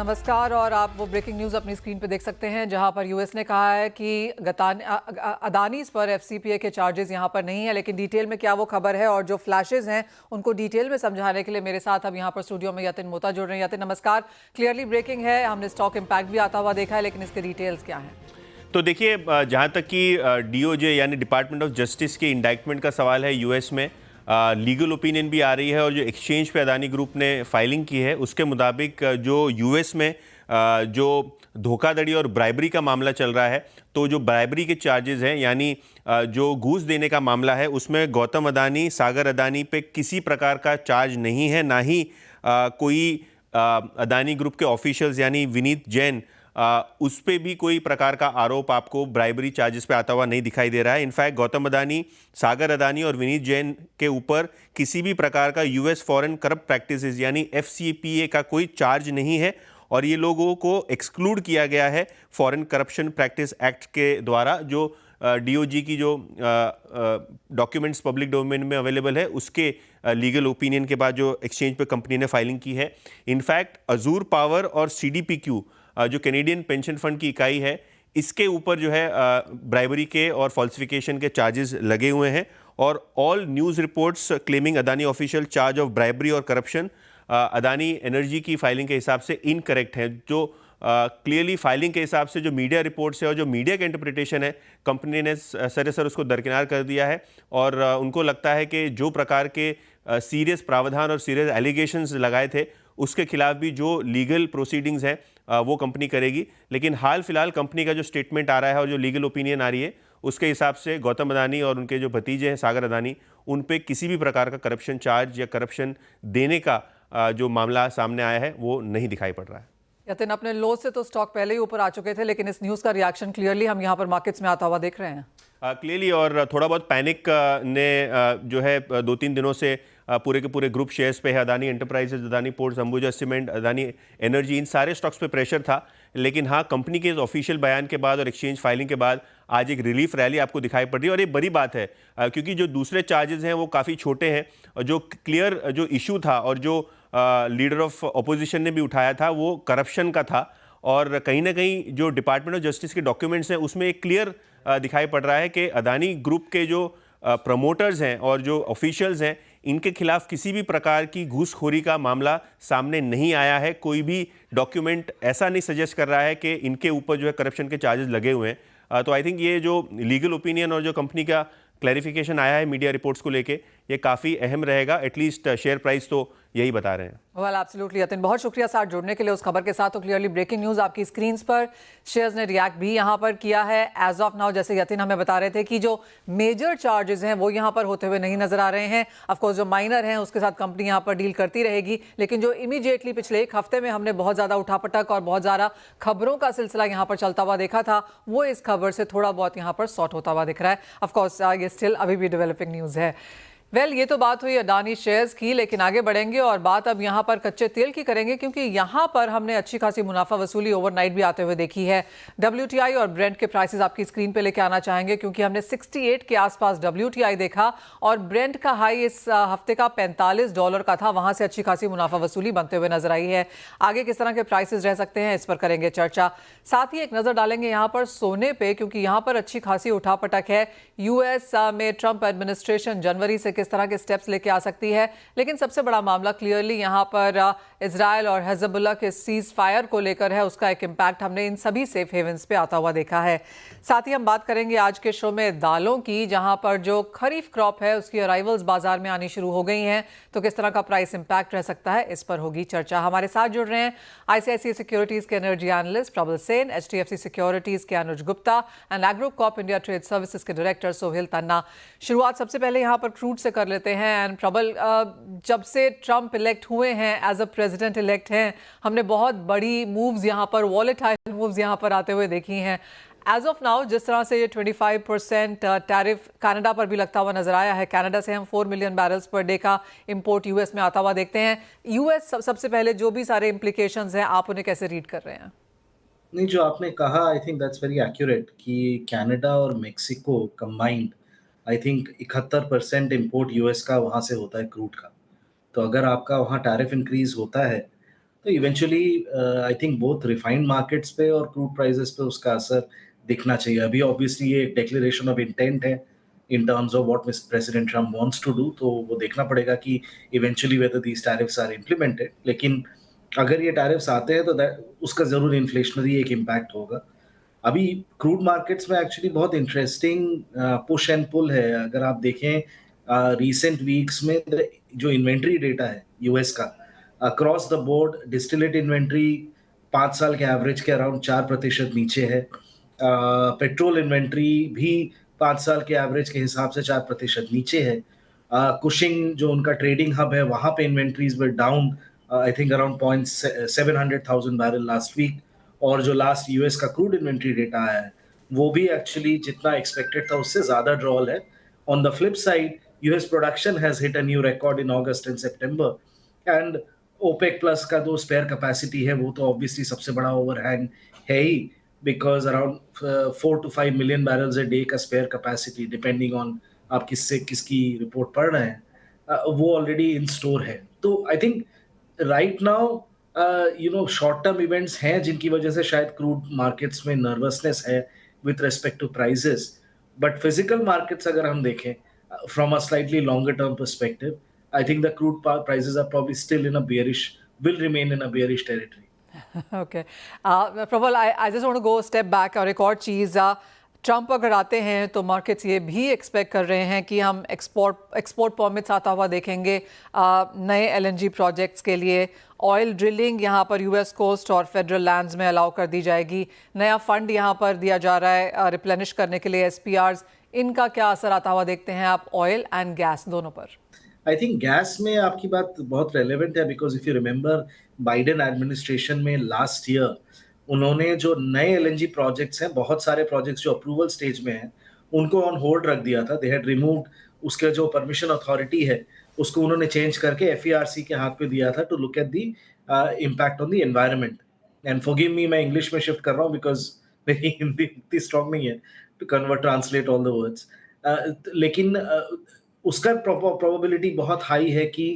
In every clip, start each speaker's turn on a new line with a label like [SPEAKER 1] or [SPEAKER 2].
[SPEAKER 1] नमस्कार। और आप वो ब्रेकिंग न्यूज़ अपनी स्क्रीन पे देख सकते हैं जहां पर यूएस ने कहा है कि अदानीज पर एफसीपीए के चार्जेस यहां पर नहीं है। लेकिन डिटेल में क्या वो खबर है और जो फ्लैशेस हैं उनको डिटेल में समझाने के लिए मेरे साथ अब यहां पर स्टूडियो में यतिन मोता जुड़ रहे हैं। यतिन नमस्कार। क्लियरली ब्रेकिंग है, हमने स्टॉक इम्पैक्ट भी आता हुआ देखा है, लेकिन इसके डिटेल्स क्या हैं?
[SPEAKER 2] तो देखिए, जहाँ तक कि डीओजे यानी डिपार्टमेंट ऑफ जस्टिस के इंडाइटमेंट का सवाल है, यूएस में लीगल ओपिनियन भी आ रही है और जो एक्सचेंज पे अदानी ग्रुप ने फाइलिंग की है उसके मुताबिक जो यूएस में जो धोखाधड़ी और ब्राइबरी का मामला चल रहा है, तो जो ब्राइबरी के चार्जेस हैं यानी जो घूस देने का मामला है उसमें गौतम अदानी, सागर अदानी पे किसी प्रकार का चार्ज नहीं है, ना ही कोई अदानी ग्रुप के ऑफिशियल्स यानी विनीत जैन उस पे भी कोई प्रकार का आरोप आपको ब्राइबरी चार्जेस पे आता हुआ नहीं दिखाई दे रहा है। इनफैक्ट गौतम अदानी, सागर अदानी और विनीत जैन के ऊपर किसी भी प्रकार का यूएस फॉरेन करप्ट प्रैक्टिसेस यानी एफसीपीए का कोई चार्ज नहीं है और ये लोगों को एक्सक्लूड किया गया है फॉरेन करप्शन प्रैक्टिस एक्ट के द्वारा। जो डीओजी की जो डॉक्यूमेंट्स पब्लिक डोमेन में अवेलेबल है उसके लीगल ओपिनियन के बाद जो एक्सचेंज पे कंपनी ने फाइलिंग की है। इनफैक्ट अजूर पावर और सीडीपीक्यू जो कैनेडियन पेंशन फंड की इकाई है, इसके ऊपर जो है ब्राइबरी के और फॉल्सिफिकेशन के चार्जेस लगे हुए हैं और all news reports claiming Adani official charge of bribery और करप्शन अदानी एनर्जी की फाइलिंग के हिसाब से इनकरेक्ट है। जो क्लियरली फाइलिंग के हिसाब से जो मीडिया रिपोर्ट्स है और जो मीडिया का इंटरप्रिटेशन है, कंपनी ने सरासर उसको दरकिनार कर दिया है और उनको लगता है कि जो प्रकार के सीरियस प्रावधान और सीरियस एलिगेशंस लगाए थे उसके खिलाफ भी जो लीगल प्रोसीडिंग्स हैं वो कंपनी करेगी। लेकिन हाल फिलहाल कंपनी का जो स्टेटमेंट आ रहा है और जो लीगल ओपिनियन आ रही है उसके हिसाब से गौतम अदानी और उनके जो भतीजे हैं सागर अदानी, उन पे किसी भी प्रकार का करप्शन चार्ज या करप्शन देने का जो मामला सामने आया है वो नहीं दिखाई पड़ रहा है।
[SPEAKER 1] यतिन, अपने लो से तो स्टॉक पहले ही ऊपर आ चुके थे, लेकिन इस न्यूज़ का रिएक्शन क्लियरली हम यहाँ पर मार्केट्स में आता हुआ देख रहे हैं।
[SPEAKER 2] क्लियरली और थोड़ा बहुत पैनिक ने जो है 2-3 दिनों से पूरे के पूरे ग्रुप शेयर्स पे है। Adani Enterprises, Adani Ports, Ambuja cement, Adani Energy, इन सारे स्टॉक्स पे प्रेशर था। लेकिन हाँ, कंपनी के ऑफिशियल बयान के बाद और एक्सचेंज फाइलिंग के बाद आज एक रिलीफ रैली आपको दिखाई पड़ रही है और ये बड़ी बात है क्योंकि जो दूसरे चार्जेस हैं वो काफ़ी छोटे हैं और जो क्लियर जो इशू था और जो लीडर ऑफ अपोजिशन ने भी उठाया था वो करप्शन का था। और कहीं ना कहीं जो डिपार्टमेंट ऑफ जस्टिस के डॉक्यूमेंट्स हैं उसमें एक क्लियर दिखाई पड़ रहा है कि अदानी ग्रुप के जो प्रमोटर्स हैं और जो ऑफिशियल्स हैं इनके खिलाफ किसी भी प्रकार की घूसखोरी का मामला सामने नहीं आया है। कोई भी डॉक्यूमेंट ऐसा नहीं सजेस्ट कर रहा है कि इनके ऊपर जो है करप्शन के चार्जेस लगे हुए हैं। तो आई थिंक ये जो लीगल ओपिनियन और जो कंपनी का क्लैरिफिकेशन आया है मीडिया रिपोर्ट्स को लेके, ये काफ़ी अहम रहेगा। एटलीस्ट शेयर प्राइस तो यही बता रहे हैं।
[SPEAKER 1] वेल एब्सोल्युटली यतिन, बहुत शुक्रिया साथ जुड़ने के लिए उस खबर के साथ। तो क्लियरली ब्रेकिंग न्यूज़ आपकी स्क्रीन पर, शेयर्स ने रिएक्ट भी यहाँ पर किया है। एज ऑफ नाउ जैसे यतिन हमें बता रहे थे कि जो मेजर चार्जेस हैं वो यहाँ पर होते हुए नहीं नजर आ रहे हैं। ऑफकोर्स जो माइनर हैं उसके साथ कंपनी यहाँ पर डील करती रहेगी, लेकिन जो इमीडिएटली पिछले एक हफ्ते में हमने बहुत ज़्यादा उठापटक और बहुत ज़्यादा खबरों का सिलसिला यहाँ पर चलता हुआ देखा था, वो इस खबर से थोड़ा बहुत यहाँ पर सॉर्ट होता हुआ दिख रहा है। ऑफकोर्स ये स्टिल अभी भी डेवलपिंग न्यूज़ है। वेल, ये तो बात हुई अडानी शेयर्स की, लेकिन आगे बढ़ेंगे और बात अब यहाँ पर कच्चे तेल की करेंगे, क्योंकि यहाँ पर हमने अच्छी खासी मुनाफा वसूली ओवरनाइट भी आते हुए देखी है। WTI और ब्रेंट के प्राइसेस आपकी स्क्रीन पे लेके आना चाहेंगे, क्योंकि हमने 68 के आसपास WTI देखा और ब्रेंट का हाई इस हफ्ते का $45 का था। वहां से अच्छी खासी मुनाफा वसूली बनते हुए नजर आई है। आगे किस तरह के प्राइसेस रह सकते हैं इस पर करेंगे चर्चा। साथ ही एक नजर डालेंगे यहाँ पर सोने पे, क्योंकि यहाँ पर अच्छी खासी उठापटक है। यूएस में ट्रंप एडमिनिस्ट्रेशन जनवरी से किस तरह के स्टेप्स लेके आ सकती है, लेकिन सबसे बड़ा मामला क्लियरली यहाँ पर इजराइल और हिजबुल्लाह के सीज फायर को लेकर है। उसका एक इम्पैक्ट हमने इन सभी सेफ हेवंस पे आता हुआ देखा है। साथ ही हम बात करेंगे आज के शो में दालों की, जहां पर जो खरीफ क्रॉप है उसकी अराइवल्स बाजार में आनी शुरू हो गई हैं, तो किस तरह का प्राइस इंपैक्ट रह सकता है, इस पर होगी चर्चा। हमारे साथ जुड़ रहे हैं ICICI सिक्योरिटीज के energy analyst Prabal Sen, HDFC securities के Anuj Gupta and agro corp India trade services के डायरेक्टर सोहेल तन्ना। शुरुआत सबसे पहले यहाँ पर क्रूड से कर लेते हैं। एंड प्रबल, जब से ट्रंप इलेक्ट हुए हैं, एज अ प्रेसिडेंट इलेक्ट हैं, हमने बहुत बड़ी मूव्स यहाँ पर, वॉलेटाइल मूव्स यहाँ पर आते हुए देखी हैं। एज ऑफ नाउ जिस तरह से ये 25% टैरिफ कनाडा पर भी लगता हुआ नजर आया है, कनाडा से हम 4 मिलियन बैरल्स पर डे का इंपोर्ट यूएस में आता हुआ देखते हैं। यूएस सबसे पहले जो भी सारे इंप्लीकेशंस हैं, आप उन्हें कैसे रीड कर रहे हैं?
[SPEAKER 3] नहीं, जो आपने कहा I think that's very accurate कि कनाडा और Mexico combined I think 71% import US का वहाँ से होता है क्रूड का। तो अगर आपका वहाँ टैरिफ इंक्रीज होता है तो eventually I think both refined markets पे और क्रूड प्राइसेस पे उसका असर दिखना चाहिए। अभी ऑब्वियसली ये डिक्लेरेशन ऑफ इंटेंट है in terms of what mister president Trump wants to do, तो वो देखना पड़ेगा कि eventually whether these tariffs are implemented. लेकिन अगर ये टैरिफ्स आते हैं तो उसका जरूर इन्फ्लेशनरी एक इम्पैक्ट होगा। अभी क्रूड मार्केट्स में एक्चुअली बहुत इंटरेस्टिंग पुश एंड पुल है। अगर आप देखें रिसेंट वीक्स में जो इन्वेंट्री डेटा है यूएस का across the board, distillate inventory 5 साल के एवरेज के अराउंड 4% नीचे है। पेट्रोल इन्वेंट्री भी 5 साल के एवरेज के हिसाब से 4% नीचे है। कुशिंग जो उनका ट्रेडिंग हब है वहां पे inventories were down I think around 700,000 barrel last week. और जो लास्ट यूएस का क्रूड इन्वेंट्री डेटा आया है वो भी एक्चुअली जितना एक्सपेक्टेड था उससे ज्यादा ड्रॉल है। On the flip side US production has hit a new record in August and September and OPEC plus का जो स्पेयर कैपेसिटी है वो तो ऑब्वियसली सबसे बड़ा ओवरहैंग है ही, because around 4 to 5 million barrels a day का स्पेयर कैपेसिटी डिपेंडिंग ऑन आप किसकी रिपोर्ट पढ़ रहे हैं, वो ऑलरेडी इन स्टोर है। तो I think right now short term events हैं जिनकी वजह से शायद क्रूड मार्केट्स में नर्वसनेस है with respect to prices, but physical markets अगर हम देखें from a slightly longer term perspective, I think the crude prices are probably still will remain in a bearish territory.
[SPEAKER 1] Okay. Prabal, I just want to go a step back और एक और चीज़, Trump अगर आते हैं तो markets ये भी expect कर रहे हैं कि हम एक्सपोर्ट परमिट्स आता हुआ देखेंगे नए एलएनजी प्रोजेक्ट्स के लिए। ऑयल ड्रिलिंग यहाँ पर यूएस कोस्ट और फेडरल लैंड्स में अलाउ कर दी जाएगी। नया फंड यहाँ पर दिया जा रहा है रिप्लेनिश करने के लिए एसपीआरस। इनका क्या असर आता हुआ देखते हैं आप ऑयल एंड गैस दोनों पर?
[SPEAKER 3] आई थिंक गैस में आपकी बात बहुत रेलेवेंट है, because if you remember Biden administration में लास्ट ईयर उन्होंने जो नए एलएनजी प्रोजेक्ट्स हैं, बहुत सारे प्रोजेक्ट्स जो अप्रूवल स्टेज में हैं उनको ऑन होल्ड रख दिया था। दे हैड रिमूव्ड उसके जो परमिशन अथॉरिटी है उसको उन्होंने चेंज करके एफईआरसी के हाथ पे दिया था to look at the impact on the environment. And forgive me, मैं इंग्लिश में शिफ्ट कर रहा हूँ बिकॉज मेरी हिंदी इतनी स्ट्रॉन्ग नहीं है to convert translate all the words, लेकिन उसका प्रोबेबिलिटी बहुत हाई है कि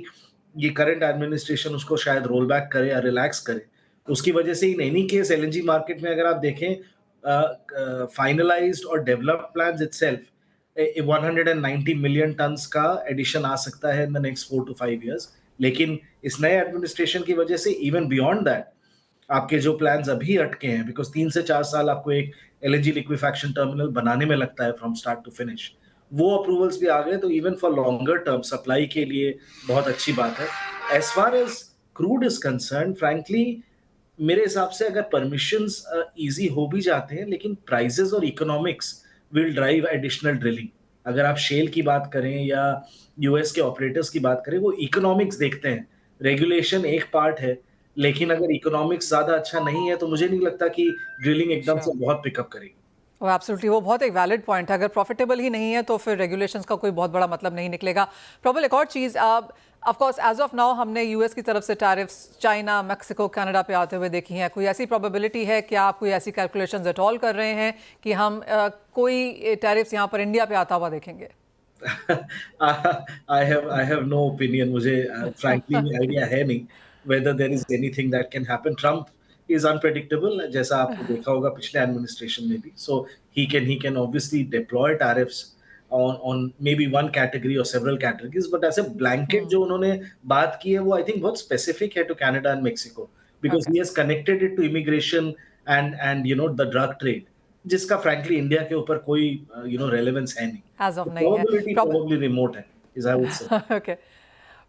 [SPEAKER 3] ये करंट एडमिनिस्ट्रेशन उसको शायद रोल बैक करे या रिलैक्स करे। उसकी वजह से in any case LNG market में अगर आप देखें फाइनलाइज्ड और developed plans itself 190 million turns का एडिशन आ सकता है in the next 4 to 5 years। लेकिन इस नए एडमिनिस्ट्रेशन की वजह से इवन बियॉन्ड दैट आपके जो प्लान्स अभी अटके हैं, बिकॉज 3 से 4 साल आपको एक एलएनजी लिक्विफैक्शन टर्मिनल बनाने में लगता है फ्रॉम स्टार्ट टू फिनिश, वो अप्रूवल्स भी आ गए, तो even for longer term supply के लिए बहुत अच्छी बात है। As far as crude is concern, frankly मेरे हिसाब से अगर परमिशंस इजी हो भी जाते हैं लेकिन प्राइसेस और economics will drive additional drilling. अगर आप शेल की बात करें या यूएस के ऑपरेटर्स की बात करें, वो इकोनॉमिक्स देखते हैं। रेगुलेशन एक पार्ट है, लेकिन अगर इकोनॉमिक्स ज्यादा अच्छा नहीं है तो मुझे नहीं लगता कि ड्रिलिंग एकदम से बहुत पिकअप करेगी।
[SPEAKER 1] वो एब्सोल्युटली, वो बहुत एक वैलिड पॉइंट है। अगर प्रॉफिटेबल ही नहीं है तो फिर रेगुलेशंस का कोई बहुत बड़ा मतलब नहीं निकलेगा। प्रॉब्लम एक और चीज़, of course as of now हमने यूएस की तरफ से टैरिफ्स चाइना, मैक्सिको, कनाडा पे आते हुए देखी हैं। कोई ऐसी प्रोबेबिलिटी है कि आप कोई ऐसी कैलकुलेशंस एट ऑल कर रहे हैं कि हम कोई टैरिफ्स यहाँ पर इंडिया पे आता हुआ देखेंगे?
[SPEAKER 3] I have no opinion. मुझे frankly आइडिया है नहीं whether there is anything that can happen. Trump is unpredictable, जैसा आपने देखा होगा पिछले एडमिनिस्ट्रेशन में भी, so he can obviously deploy tariffs on maybe one category or several categories, but as a blanket जो उन्होंने बात की है वो I think बहुत specific है to Canada and Mexico, because he has connected it to immigration and the drug trade, जिसका frankly India के ऊपर कोई relevance है नहीं।
[SPEAKER 1] As of नहीं है।
[SPEAKER 3] Probability probably remote है, is I would say.
[SPEAKER 1] Okay.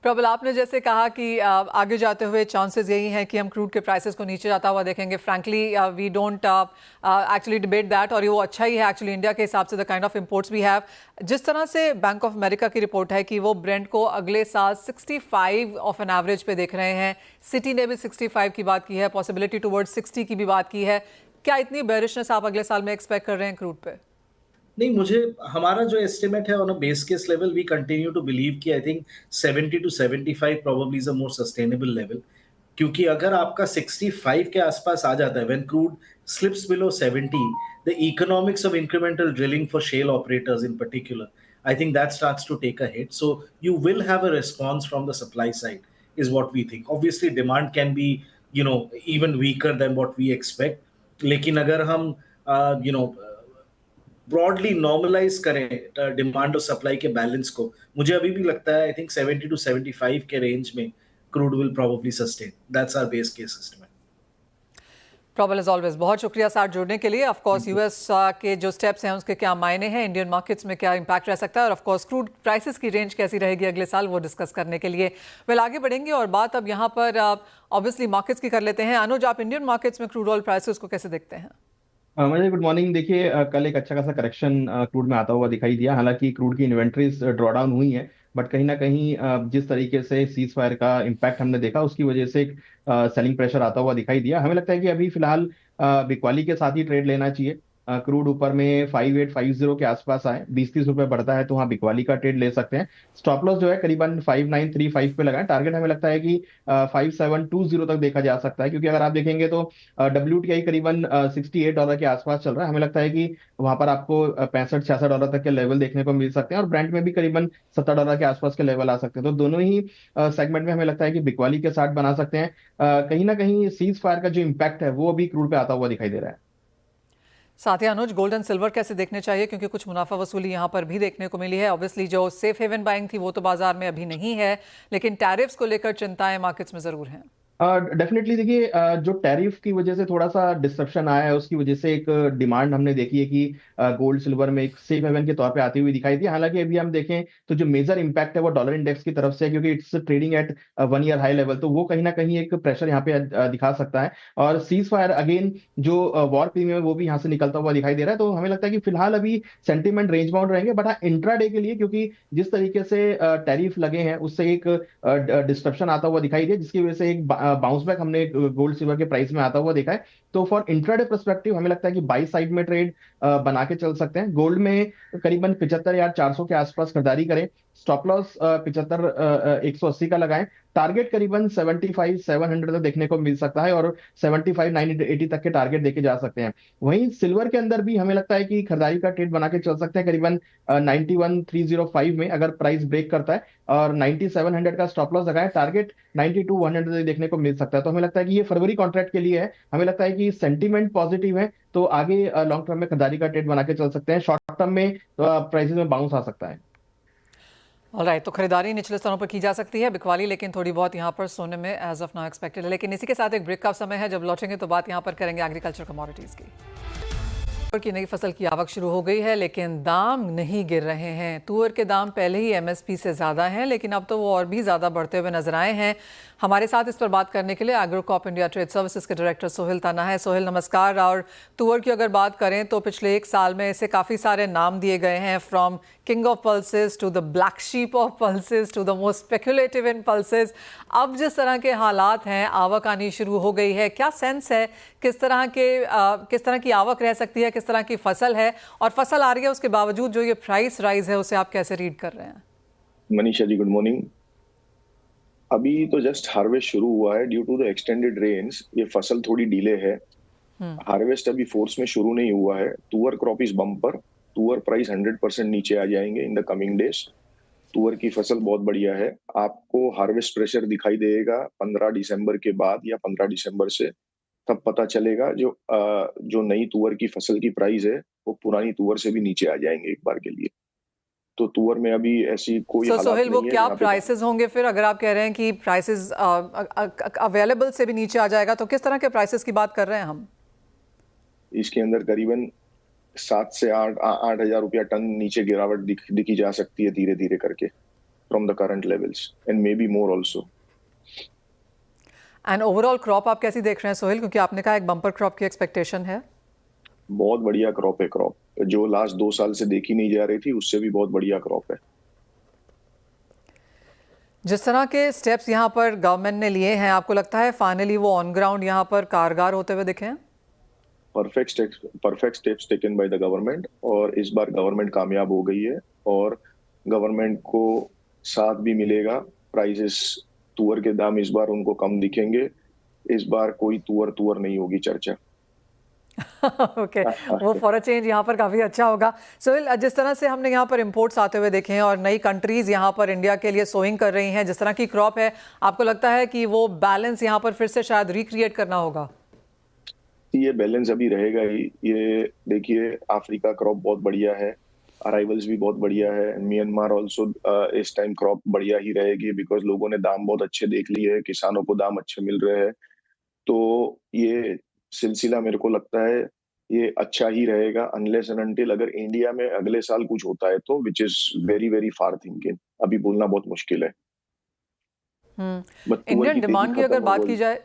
[SPEAKER 1] प्रबल, आपने जैसे कहा कि आगे जाते हुए चांसेस यही हैं कि हम क्रूड के प्राइसेस को नीचे जाता हुआ देखेंगे। Frankly we don't actually debate that, और ये वो अच्छा ही है एक्चुअली इंडिया के हिसाब से the kind of imports we have. जिस तरह से बैंक ऑफ अमेरिका की रिपोर्ट है कि वो ब्रेंट को अगले साल 65 ऑफ एन एवरेज पे देख रहे हैं, सिटी ने भी 65 की बात की है, पॉसिबिलिटी टुवर्ड्स 60 की भी बात की है। क्या इतनी बेरिशनेस आप अगले साल में एक्सपेक्ट कर रहे हैं क्रूड पे?
[SPEAKER 3] नहीं, मुझे हमारा जो एस्टिमेट है on a base case level we continue to believe कि I think 70 to 75 probably is a more sustainable level, क्योंकि अगर आपका 65 के आसपास आ जाता है, when crude slips below 70, the economics of incremental drilling for shale operators in particular, I think that starts to take a hit, so you will have a response from the supply side is what we think. Obviously demand can be even weaker than what we expect. लेकिन अगर हम broadly normalise करें demand और supply के balance को, मुझे अभी भी लगता है आई थिंक 70 to 75 के रेंज में crude will probably sustain. That's our base case estimate.
[SPEAKER 1] Probable as always, बहुत शुक्रिया साथ जुड़ने के लिए. ऑफ कोर्स यूएस के जो स्टेप्स हैं उसके क्या मायने हैं, इंडियन मार्केट्स में क्या इंपैक्ट रह सकता है, और ऑफ कोर्स क्रूड प्राइसेस की रेंज कैसी रहेगी अगले साल, वो डिस्कस करने के लिए आगे बढ़ेंगे. और बात अब यहाँ पर ऑब्वियसली मार्केट्स की कर लेते हैं. अनुज, आप इंडियन मार्केट्स में क्रूड ऑयल प्राइसेस को कैसे देखते हैं?
[SPEAKER 4] मुझे गुड मॉर्निंग. देखिए कल एक अच्छा खासा करेक्शन क्रूड में आता हुआ दिखाई दिया. हालांकि क्रूड की इन्वेंट्रीज ड्रॉडाउन हुई है, बट कहीं ना कहीं जिस तरीके से सीज फायर का इम्पैक्ट हमने देखा उसकी वजह से एक सेलिंग प्रेशर आता हुआ दिखाई दिया. हमें लगता है कि अभी फिलहाल बिकवाली के साथ ही ट्रेड लेना चाहिए. क्रूड ऊपर में 5850 के आसपास आए, 20-30 रुपए बढ़ता है तो वहाँ बिकवाली का ट्रेड ले सकते हैं. स्टॉप लॉस जो है करीबन 5935 पे लगाएं. टारगेट हमें लगता है कि 5720 तक देखा जा सकता है, क्योंकि अगर आप देखेंगे तो WTI करीबन $68 के आसपास चल रहा है. हमें लगता है कि वहां पर आपको $65-66 तक के लेवल देखने को मिल सकते हैं, और ब्रेंट में भी करीबन $70 के आसपास के लेवल आ सकते हैं. तो दोनों ही सेगमेंट में हमें लगता है कि बिकवाली के साथ बना सकते हैं. कहीं ना कहीं सीज फायर का जो इम्पैक्ट है वो अभी क्रूड पे आता हुआ दिखाई दे रहा है.
[SPEAKER 1] साथ ही अनुज, गोल्ड एंड सिल्वर कैसे देखने चाहिए, क्योंकि कुछ मुनाफा वसूली यहाँ पर भी देखने को मिली है. ऑब्वियसली जो सेफ हेवन बाइंग थी वो तो बाजार में अभी नहीं है, लेकिन टैरिफ्स को लेकर चिंताएं मार्केट्स में जरूर हैं.
[SPEAKER 4] डेफिनेटली देखिए, जो टैरिफ की वजह से थोड़ा सा डिस्ट्रप्शन आया है उसकी वजह से एक डिमांड हमने देखी है कि गोल्ड सिल्वर में एक सेफ हेवन के तौर पे आती हुई दिखाई दी. हालांकि अभी हम देखें तो जो मेजर इंपैक्ट है वो डॉलर इंडेक्स की तरफ से है, क्योंकि it's trading at 1 year high level, तो वो कहीं ना कहीं एक प्रेशर यहाँ पे दिखा सकता है. और सीज फायर अगेन जो वॉर प्रीमियम है वो भी यहाँ से निकलता हुआ दिखाई दे रहा है. तो हमें लगता है कि फिलहाल अभी सेंटीमेंट रेंज बाउंड रहेंगे, बट हाँ इंट्राडे के लिए, क्योंकि जिस तरीके से टैरिफ लगे हैं उससे एक डिस्ट्रप्शन आता हुआ दिखाई दिया, जिसकी वजह से एक बाउंस बैक हमने गोल्ड सिल्वर के प्राइस में आता हुआ देखा है. तो फॉर इंट्राडे पर्सपेक्टिव हमें लगता है कि बाई साइड में ट्रेड बना के चल सकते हैं. गोल्ड में करीबन 75,400 के आसपास खरीदारी करें. स्टॉप लॉस 75,180 का लगाएं. टारगेट करीबन 75,700 तक देखने को मिल सकता है, और 75,980 तक के टारगेट देके जा सकते हैं. वहीं सिल्वर के अंदर भी हमें लगता है कि खरीदारी का ट्रेड बना के चल सकते हैं करीबन 91,305 में अगर प्राइस ब्रेक करता है, और 9700 का स्टॉप लॉस लगाएं. टारगेट 92,100 देखने को मिल सकता है. तो हमें लगता है कि ये फरवरी कॉन्ट्रैक्ट के लिए है. हमें लगता है कि सेंटीमेंट पॉजिटिव है, तो आगे लॉन्ग टर्म में खरीदारी का ट्रेड बना के चल सकते हैं. शॉर्ट टर्म में प्राइसेस में बाउंस आ सकता है.
[SPEAKER 1] ऑलराइट, तो खरीदारी निचले स्तरों पर की जा सकती है, बिकवाली लेकिन थोड़ी बहुत यहाँ पर सोने में एज ऑफ नाउ एक्सपेक्टेड है. लेकिन इसी के साथ एक ब्रेक का समय है. जब लौटेंगे तो बात यहाँ पर करेंगे एग्रीकल्चर कमोडिटीज़ की नई फसल की आवक शुरू हो गई है, लेकिन दाम नहीं गिर रहे हैं. तुअर के दाम पहले ही MSP से ज़्यादा हैं, लेकिन अब तो वो और भी ज़्यादा बढ़ते हुए नजर आए हैं. हमारे साथ इस पर बात करने के लिए एग्रोकॉप इंडिया ट्रेड सर्विसेज के डायरेक्टर सोहेल ताना है. सोहेल नमस्कार. और तुअर की अगर बात करें तो पिछले एक साल में इसे काफ़ी सारे नाम दिए गए हैं, from king of pulses to the black sheep of pulses to the most speculative in pulses. अब जिस तरह के हालात हैं, आवक आनी शुरू हो गई है, क्या सेंस है किस तरह की आवक रह सकती है, किस तरह की फसल है, और फसल आ रही है उसके बावजूद जो ये प्राइस राइज है उसे आप कैसे रीड कर रहे हैं?
[SPEAKER 5] Manisha ji, good morning. अभी तो जस्ट हार्वेस्ट शुरू हुआ है. Due to the extended rains ये फसल थोड़ी डिले है. हार्वेस्ट अभी फोर्स में शुरू नहीं हुआ है. तुअर क्रॉप इज बम्पर. तुअर प्राइस 100% नीचे आ जाएंगे इन द कमिंग डेज. तुअर की फसल बहुत बढ़िया है. आपको हार्वेस्ट प्रेशर दिखाई देगा 15 दिसंबर के बाद, या 15 दिसंबर से तब पता चलेगा. जो नई तुअर की फसल की प्राइस है वो पुरानी तुअर से भी नीचे आ जाएंगे एक बार के लिए. तो तुअर में अभी ऐसी कोई हालत
[SPEAKER 1] सोहेल, वो
[SPEAKER 5] नहीं है.
[SPEAKER 1] क्या प्राइसेस होंगे फिर, अगर आप कह रहे हैं कि प्राइसेस अवेलेबल से भी नीचे आ जाएगा, तो किस तरह के प्राइसेस की बात कर रहे हैं हम?
[SPEAKER 5] इसके अंदर करीबन 7 से 8 हजार रुपया टन नीचे गिरावट दिखी जा सकती है धीरे धीरे करके from the current levels, and may be more also.
[SPEAKER 1] And overall crop आप कैसी देख रहे हैं सोहेल, क्योंकि आपने कहा एक बम्पर क्रॉप की एक्सपेक्टेशन है?
[SPEAKER 5] बहुत बढ़िया क्रॉप है. क्रॉप जो लास्ट 2 साल से देखी नहीं जा रही थी उससे भी बहुत बढ़िया क्रॉप है.
[SPEAKER 1] जिस तरह के स्टेप्स यहाँ पर गवर्नमेंट ने लिए हैं, आपको लगता है फाइनली वो ऑन ग्राउंड यहाँ पर कारगर होते हुए दिखे हैं?
[SPEAKER 5] Perfect steps taken by the government, और इस बार गवर्नमेंट कामयाब हो गई है, और गवर्नमेंट को साथ भी मिलेगा. प्राइसेस तुअर के दाम इस बार उनको कम दिखेंगे. इस बार कोई तुअर नहीं होगी चर्चा.
[SPEAKER 1] ओके वो फॉर अ चेंज यहाँ पर काफ़ी अच्छा होगा। सोहेल, जिस तरह से हमने यहाँ पर इंपोर्ट्स आते हुए देखे हैं और नई कंट्रीज़ यहाँ पर इंडिया के लिए सोइंग कर रही हैं, जिस तरह की क्रॉप है, आपको लगता है कि वो बैलेंस यहाँ पर फिर से शायद रिक्रिएट करना होगा?
[SPEAKER 5] ये बैलेंस अभी रहेगा ही। ये देखिए, अफ्रीका क्रॉप बहुत बढ़िया है, अराइवल्स भी बहुत बढ़िया है। म्यांमार ऑल्सो इस टाइम क्रॉप बढ़िया ही रहेगी, बिकॉज लोगों ने दाम बहुत अच्छे देख लिए है, किसानों को दाम अच्छे मिल रहे हैं। तो ये सिलसिला मेरे को लगता है ये अच्छा ही रहेगा, अनलेस एंड अनटिल अगर इंडिया में अगले साल कुछ होता है तो, which is very very far thinking, अभी बोलना बहुत मुश्किल है। बट
[SPEAKER 1] इंडियन डिमांड की अगर बात की जाए,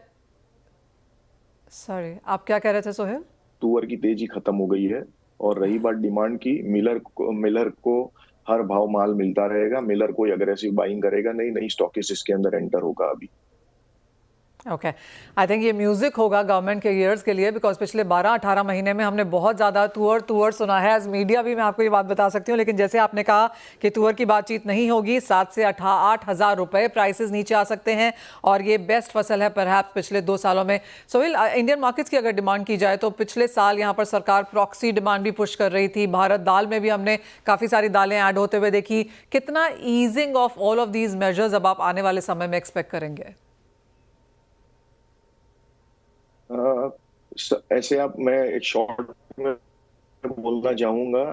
[SPEAKER 1] सॉरी आप क्या कह रहे थे सोहेल?
[SPEAKER 5] तुअर की तेजी खत्म हो गई है। और रही बात डिमांड की, मिलर को हर भाव माल मिलता रहेगा, मिलर कोई अग्रेसिव बाइंग करेगा नहीं, नई स्टॉकिस्ट इसके अंदर एंटर होगा अभी।
[SPEAKER 1] ओके, आई थिंक ये म्यूजिक होगा गवर्नमेंट के ईयर्स के लिए, बिकॉज पिछले 12-18 महीने में हमने बहुत ज़्यादा तुअर सुना है। एज मीडिया भी मैं आपको ये बात बता सकती हूँ, लेकिन जैसे आपने कहा कि तुअर की बातचीत नहीं होगी, 7 से 8 हज़ार रुपये प्राइसेस नीचे आ सकते हैं और ये बेस्ट फसल है परहैप्स पिछले 2 सालों में। सोहेल, इंडियन मार्केट्स की अगर डिमांड की जाए तो पिछले साल यहाँ पर सरकार प्रॉक्सी डिमांड भी पुश कर रही थी। भारत दाल में भी हमने काफ़ी सारी दालें ऐड होते हुए देखी। कितना easing of all of these measures अब आप आने वाले समय में एक्सपेक्ट करेंगे?
[SPEAKER 5] ऐसे आप, मैं एक शॉर्ट में बोलना चाहूंगा,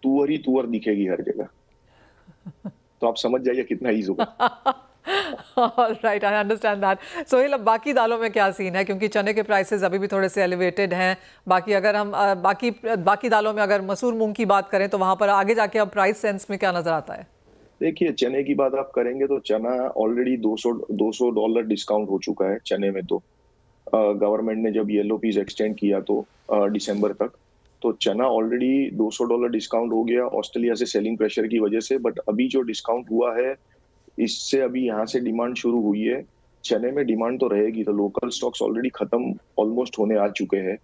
[SPEAKER 5] तुअर ही तुअर दिखेगी हर जगह। तो आप समझ जाइए कितना ईज होगा।
[SPEAKER 1] Right, I understand that. Sohail, अब बाकी दालों में क्या सीन है, क्योंकि चने के प्राइसेस अभी भी थोड़े से एलिवेटेड हैं। बाकी अगर हम बाकी दालों में अगर मसूर मूंग की बात करें तो वहां पर आगे जाके अब प्राइस सेंस में क्या नजर आता है?
[SPEAKER 5] देखिए, चने की बात आप करेंगे तो चना ऑलरेडी $200 डिस्काउंट हो चुका है चने में। तो गवर्नमेंट ने जब येलो पीस एक्सटेंड किया तो दिसंबर तक, तो चना ऑलरेडी $200 डिस्काउंट हो गया ऑस्ट्रेलिया से सेलिंग प्रेशर की वजह से। बट अभी जो डिस्काउंट हुआ है, इससे अभी यहाँ से डिमांड शुरू हुई है। चने में डिमांड तो रहेगी, तो लोकल स्टॉक्स ऑलरेडी खत्म ऑलमोस्ट होने आ चुके हैं,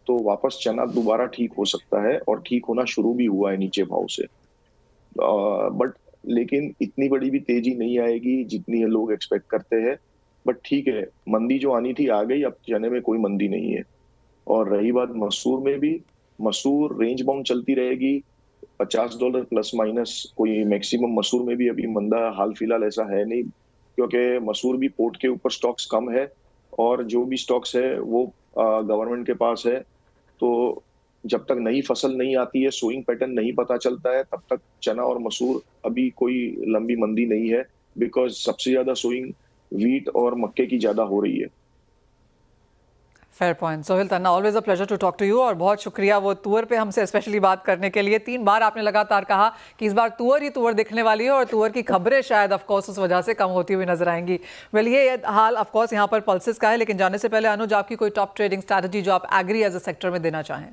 [SPEAKER 5] तो वापस चना दोबारा ठीक हो सकता है और ठीक होना शुरू भी हुआ है नीचे भाव से। बट लेकिन इतनी बड़ी भी तेजी नहीं आएगी जितनी लोग एक्सपेक्ट करते हैं। बट ठीक है, मंदी जो आनी थी आ गई, अब चने में कोई मंदी नहीं है। और रही बात मसूर में भी, मसूर रेंज बाउंड चलती रहेगी, $50 प्लस माइनस कोई मैक्सिमम मसूर में भी अभी मंदा हाल फिलहाल ऐसा है नहीं, क्योंकि मसूर भी पोर्ट के ऊपर स्टॉक्स कम है और जो भी स्टॉक्स है वो गवर्नमेंट के पास है। तो जब तक नई फसल नहीं आती है, सोइंग पैटर्न नहीं पता चलता है, तब तक चना और मसूर अभी कोई लंबी मंदी नहीं है, बिकॉज सबसे ज्यादा सोइंग वीट और मक्के की ज्यादा हो रही है।
[SPEAKER 1] Fair point. Sohail Tanna, always a pleasure to talk to you, और बहुत शुक्रिया वो तुअर पे हमसे स्पेशली बात करने के लिए। 3 बार आपने लगातार कहा कि इस बार तुअर ही तुअर दिखने वाली है और तुअर की खबरें शायद ऑफकोर्स उस वजह से कम होती हुई नजर आएंगी। वेल, ये हाल ऑफकोर्स यहाँ पर पल्सेस का है, लेकिन जाने से पहले अनुज, आपकी कोई टॉप ट्रेडिंग स्ट्रैटेजी जो आप एग्री एज अ सेक्टर में देना चाहें?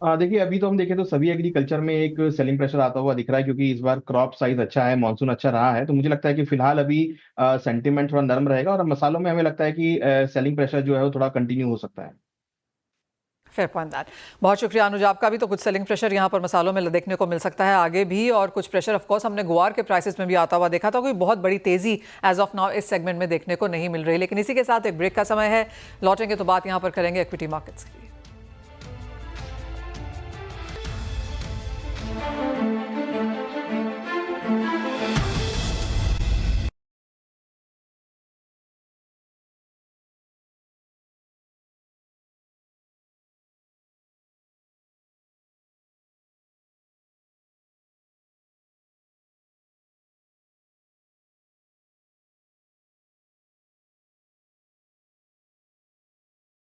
[SPEAKER 4] देखिए, अभी तो हम देखें तो सभी एग्रीकल्चर में एक सेलिंग प्रेशर आता हुआ दिख रहा है, क्योंकि इस बार क्रॉप साइज अच्छा है, मानसून अच्छा रहा है। तो मुझे लगता है कि फिलहाल अभी सेंटीमेंट थोड़ा नरम रहेगा और मसालों में हमें लगता है कि सेलिंग प्रेशर जो है वो थोड़ा कंटिन्यू हो सकता है।
[SPEAKER 1] Fair point that. बहुत शुक्रिया अनुज आपका भी। तो कुछ सेलिंग प्रेशर यहाँ पर मसालों में देखने को मिल सकता है आगे भी, और कुछ प्रेशर ऑफ कोर्स हमने गुआर के प्राइसेस में भी आता हुआ देखा था। कोई बहुत बड़ी तेजी एज ऑफ नाउ इस सेगमेंट में देखने को नहीं मिल रही। लेकिन इसी के साथ एक ब्रेक का समय है, लौटेंगे तो बात यहाँ पर करेंगे इक्विटी मार्केट्स की।